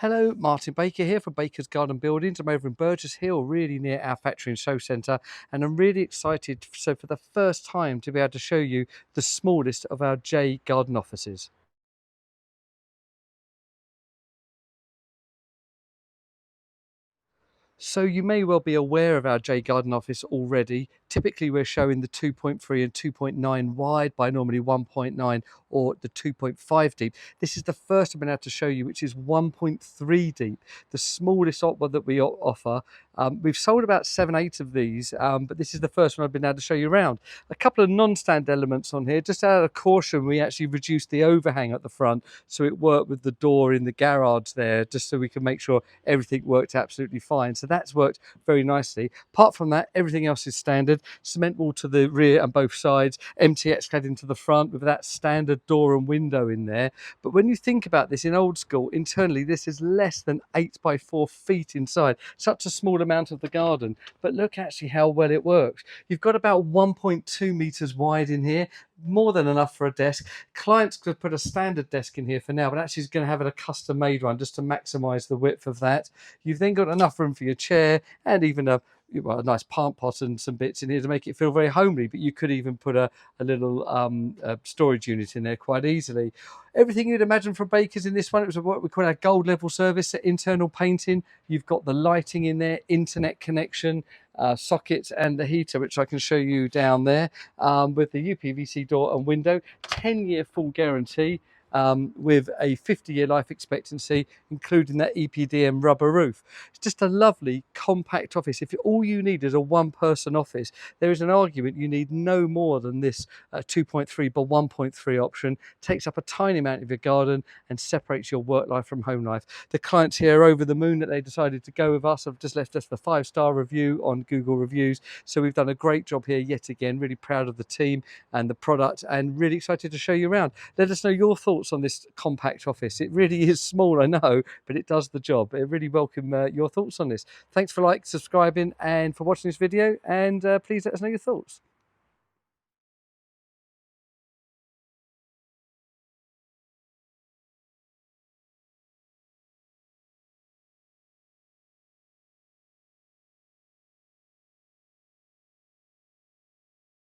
Hello, Martin Baker here from Baker's Garden Buildings. I'm over in Burgess Hill, really near our factory and show centre, and I'm really excited, for the first time, to be able to show you the smallest of our J garden offices. So you may well be aware of our J Garden office already. Typically we're showing the 2.3 and 2.9 wide by normally 1.9 or the 2.5 deep. This is the first I've been able to show you, which is 1.3 deep, the smallest one that we offer. We've sold about 7, 8 of these, but this is the first one I've been able to show you around. A couple of non-stand elements on here. Just out of caution, we actually reduced the overhang at the front so it worked with the door in the garage there, just so we can make sure everything worked absolutely fine. So that's worked very nicely. Apart from that, everything else is standard. Cement wall to the rear and both sides, MTX cladding to the front with that standard door and window in there. But when you think about this in old school, internally this is less than 8 by 4 feet inside. Such a small amount of the garden, but look actually how well it works. You've got about 1.2 meters wide in here, more than enough for a desk. Clients could put a standard desk in here for now, but actually is going to have it a custom made one just to maximize the width of that. You've then got enough room for your chair and even a nice plant pot and some bits in here to make it feel very homely, but you could even put a little storage unit in there quite easily. Everything you'd imagine from Bakers in this one. It was what we call our gold level service, internal painting. You've got the lighting in there, internet connection, sockets and the heater, which I can show you down there, with the UPVC door and window, 10-year full guarantee, with a 50-year life expectancy, including that EPDM rubber roof. It's just a lovely compact office. If all you need is a one-person office, there is an argument you need no more than this 2.3 by 1.3 option. Takes up a tiny amount of your garden and separates your work life from home life. The clients here are over the moon that they decided to go with us. Have just left us the 5-star review on Google Reviews. So we've done a great job here yet again. Really proud of the team and the product, and really excited to show you around. Let us know your thoughts on this compact office. It really is small, I know, but it does the job. I really welcome your thoughts on this. Thanks for subscribing and for watching this video, and please let us know your thoughts.